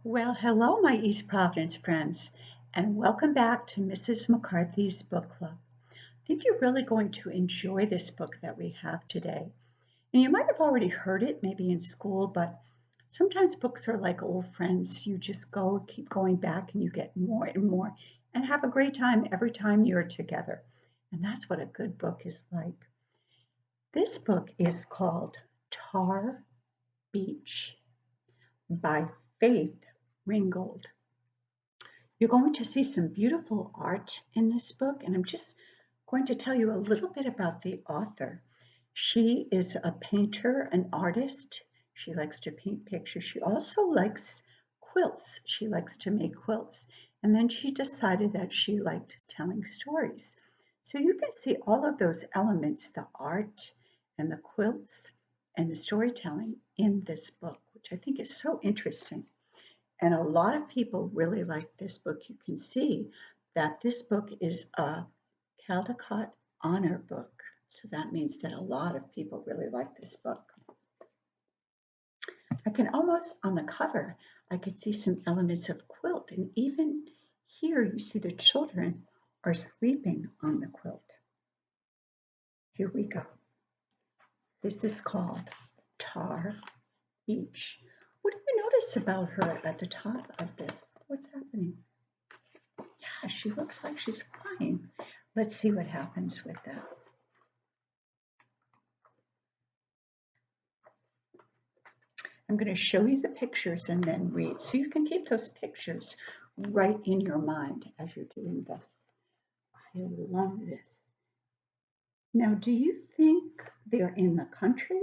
Well, hello, my East Providence friends, and welcome back to Mrs. McCarthy's Book Club. I think you're really going to enjoy this book that we have today. And you might have already heard it, maybe in school, but sometimes books are like old friends. You just keep going back, and you get more and more, and have a great time every time you're together. And that's what a good book is like. This book is called Tar Beach by Faith Ringgold. You're going to see some beautiful art in this book, and I'm just going to tell you a little bit about the author. She is a painter, an artist. She likes to paint pictures. She also likes quilts. She likes to make quilts. And then she decided that she liked telling stories. So you can see all of those elements, the art and the quilts and the storytelling in this book, which I think is so interesting. And a lot of people really like this book. You can see that this book is a Caldecott Honor book. So that means that a lot of people really like this book. I can almost, on the cover, I could see some elements of quilt. And even here, you see the children are sleeping on the quilt. Here we go. This is called Tar Beach. What do you notice about her at the top of this? What's happening? Yeah, she looks like she's flying. Let's see what happens with that. I'm going to show you the pictures and then read. So you can keep those pictures right in your mind as you're doing this. I love this. Now, do you think they're in the country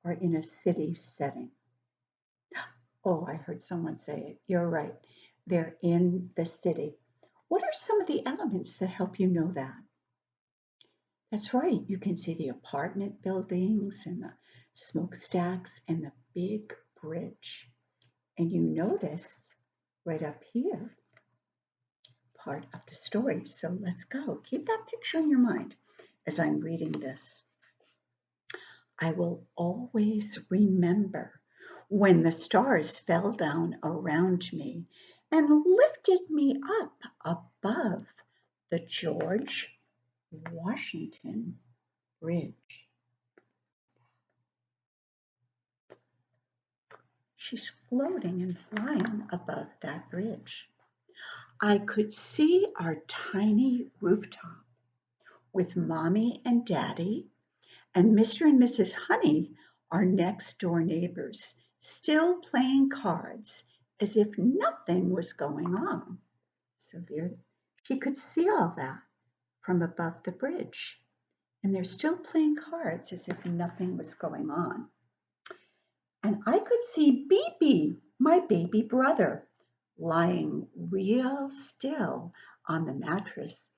or in a city setting? Oh, I heard someone say it. You're right. They're in the city. What are some of the elements that help you know that? That's right. You can see the apartment buildings and the smokestacks and the big bridge. And you notice right up here part of the story. So let's go. Keep that picture in your mind as I'm reading this. I will always remember when the stars fell down around me and lifted me up above the George Washington Bridge. She's floating and flying above that bridge. I could see our tiny rooftop with Mommy and Daddy and Mr. and Mrs. Honey, our next door neighbors, still playing cards as if nothing was going on. So there, she could see all that from above the bridge. And they're still playing cards as if nothing was going on. And I could see BB, my baby brother, lying real still on the mattress,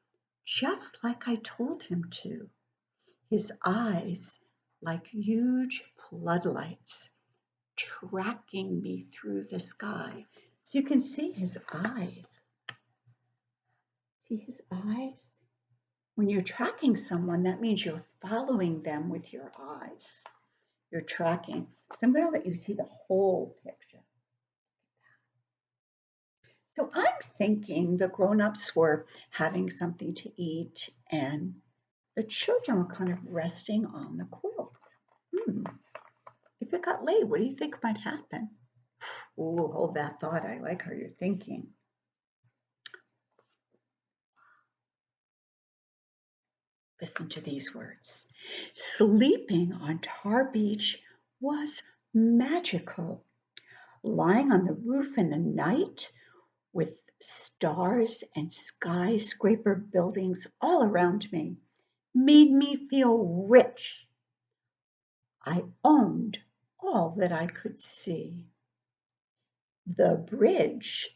just like I told him to. His eyes like huge floodlights tracking me through the sky. So you can see his eyes. See his eyes? When you're tracking someone, that means you're following them with your eyes. You're tracking. So I'm going to let you see the whole picture. So I'm thinking the grown-ups were having something to eat and the children were kind of resting on the quilt. If it got late, what do you think might happen? Ooh, hold that thought. I like how you're thinking. Listen to these words. Sleeping on Tar Beach was magical. Lying on the roof in the night with stars and skyscraper buildings all around me made me feel rich. I owned all that I could see. The bridge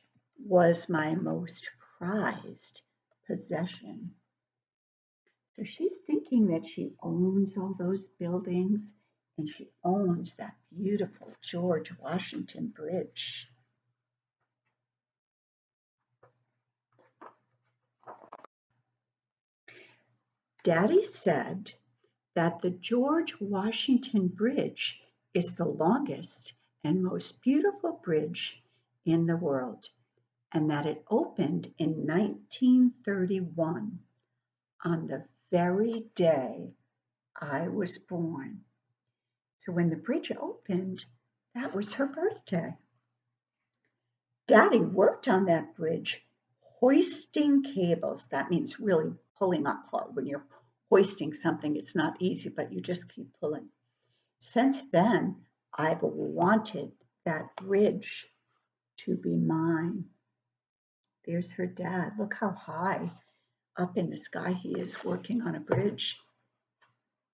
was my most prized possession. So she's thinking that she owns all those buildings and she owns that beautiful George Washington Bridge. Daddy said that the George Washington Bridge is the longest and most beautiful bridge in the world, and that it opened in 1931 on the very day I was born. So when the bridge opened, that was her birthday. Daddy worked on that bridge hoisting cables. That means really pulling up hard. When you're hoisting something, it's not easy, but you just keep pulling. Since then, I've wanted that bridge to be mine. There's her dad. Look how high up in the sky he is working on a bridge.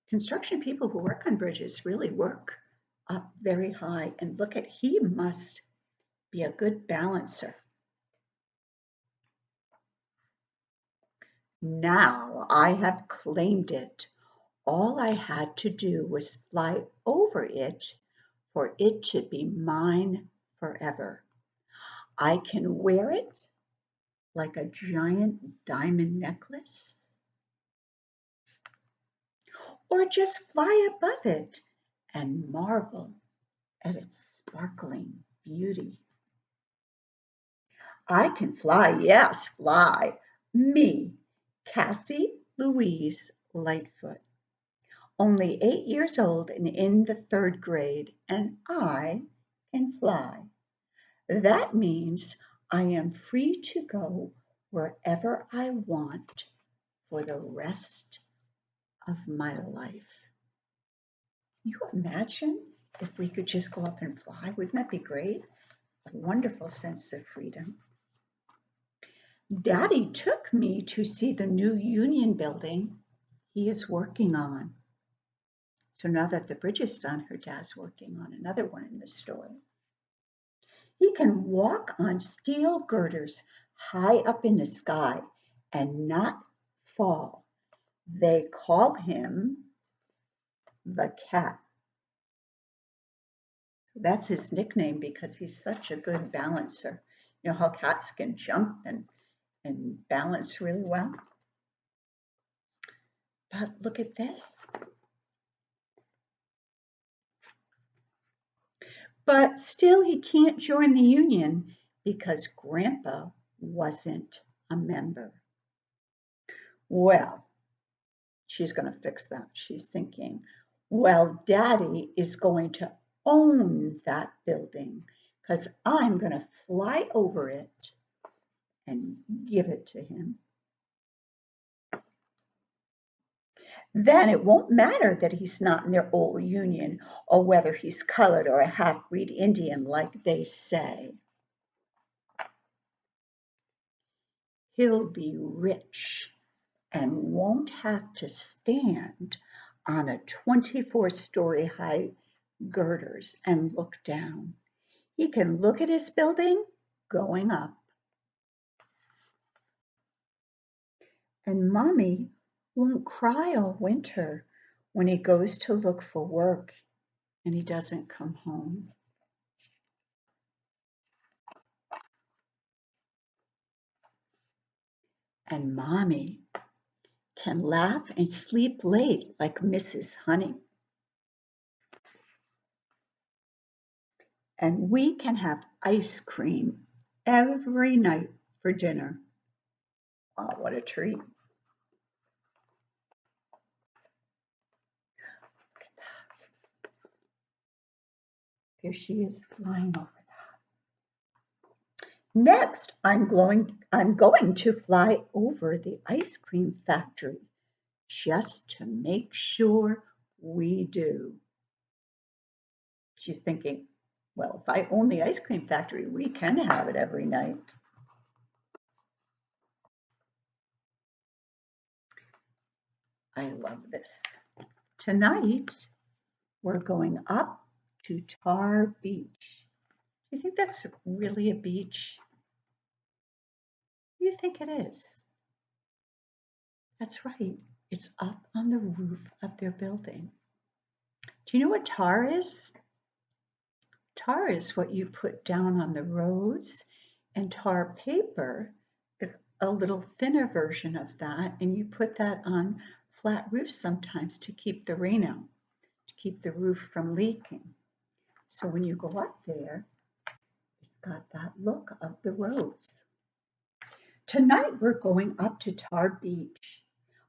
Construction people who work on bridges really work up very high. And look at, he must be a good balancer. Now I have claimed it. All I had to do was fly over it for it to be mine forever. I can wear it like a giant diamond necklace, or just fly above it and marvel at its sparkling beauty. I can fly, yes, fly. Me, Cassie Louise Lightfoot, only 8 years old and in the 3rd grade, and I can fly. That means I am free to go wherever I want for the rest of my life. Can you imagine if we could just go up and fly? Wouldn't that be great? A wonderful sense of freedom. Daddy took me to see the new Union building he is working on. So now that the bridge is done, her dad's working on another one in the story. He can walk on steel girders high up in the sky and not fall. They call him the cat. That's his nickname because he's such a good balancer. You know how cats can jump and balance really well? But look at this. But still he can't join the union because Grandpa wasn't a member. Well, she's going to fix that. She's thinking, well, Daddy is going to own that building because I'm going to fly over it and give it to him. Then it won't matter that he's not in their old union or whether he's colored or a half-breed Indian like they say. He'll be rich and won't have to stand on a 24-story high girders and look down. He can look at his building going up. And Mommy won't cry all winter when he goes to look for work and he doesn't come home. And Mommy can laugh and sleep late like Mrs. Honey. And we can have ice cream every night for dinner. Oh, what a treat. Here she is flying over that. Next, I'm going to fly over the ice cream factory just to make sure we do. She's thinking, well, if I own the ice cream factory, we can have it every night. I love this. Tonight, we're going up to Tar Beach. Do you think that's really a beach? What do you think it is? That's right. It's up on the roof of their building. Do you know what tar is? Tar is what you put down on the roads, and tar paper is a little thinner version of that, and you put that on flat roofs sometimes to keep the rain out, to keep the roof from leaking. So when you go up there, it's got that Rose. Tonight we're going up to Tar Beach.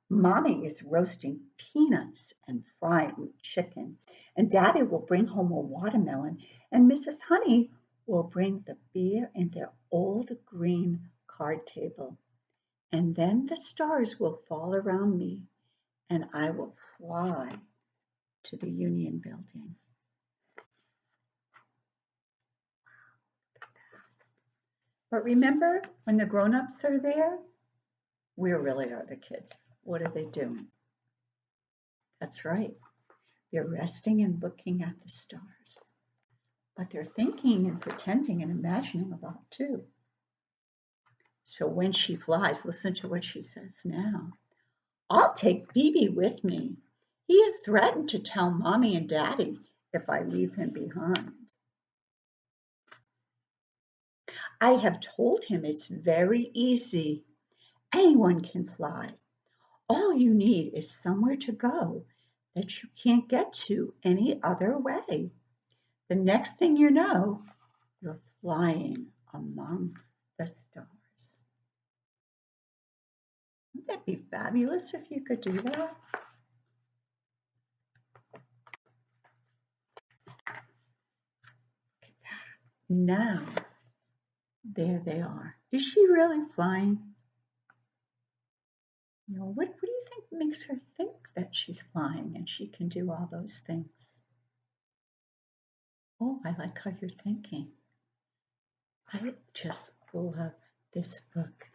Mommy is roasting peanuts and frying chicken, and Daddy will bring home a watermelon, and Mrs. Honey will bring the beer and their old green card table. And then the stars will fall around me, and I will fly to the Union Building. But remember, when the grown-ups are there, we really are the kids. What are they doing? That's right. They're resting and looking at the stars. But they're thinking and pretending and imagining a lot too. So when she flies, listen to what she says now. I'll take BB with me. He has threatened to tell Mommy and Daddy if I leave him behind. I have told him it's very easy. Anyone can fly. All you need is somewhere to go that you can't get to any other way. The next thing you know, you're flying among the stars. Wouldn't that be fabulous if you could do that? Now, there they are. Is she really flying? You know, what do you think makes her think that she's flying and she can do all those things? Oh, I like how you're thinking. I just love this book.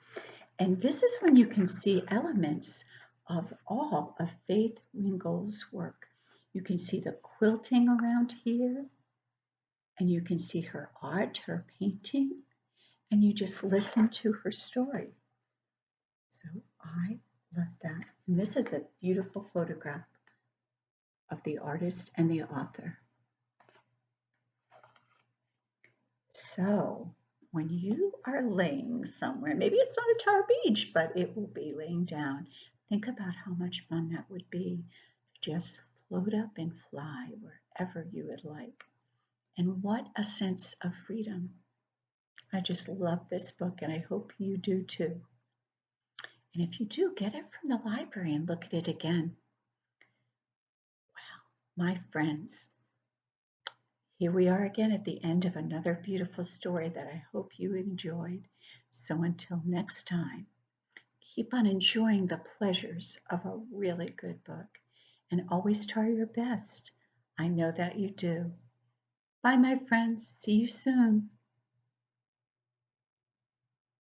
And this is when you can see elements of all of Faith Ringgold's work. You can see the quilting around here, and you can see her art, her painting, and you just listen to her story. So I love that. And this is a beautiful photograph of the artist and the author. So when you are laying somewhere, maybe it's not a Tar Beach, but it will be laying down. Think about how much fun that would be to just float up and fly wherever you would like. And what a sense of freedom. I just love this book, and I hope you do too. And if you do, get it from the library and look at it again. Well, my friends, here we are again at the end of another beautiful story that I hope you enjoyed. So until next time, keep on enjoying the pleasures of a really good book and always try your best. I know that you do. Bye, my friends. See you soon.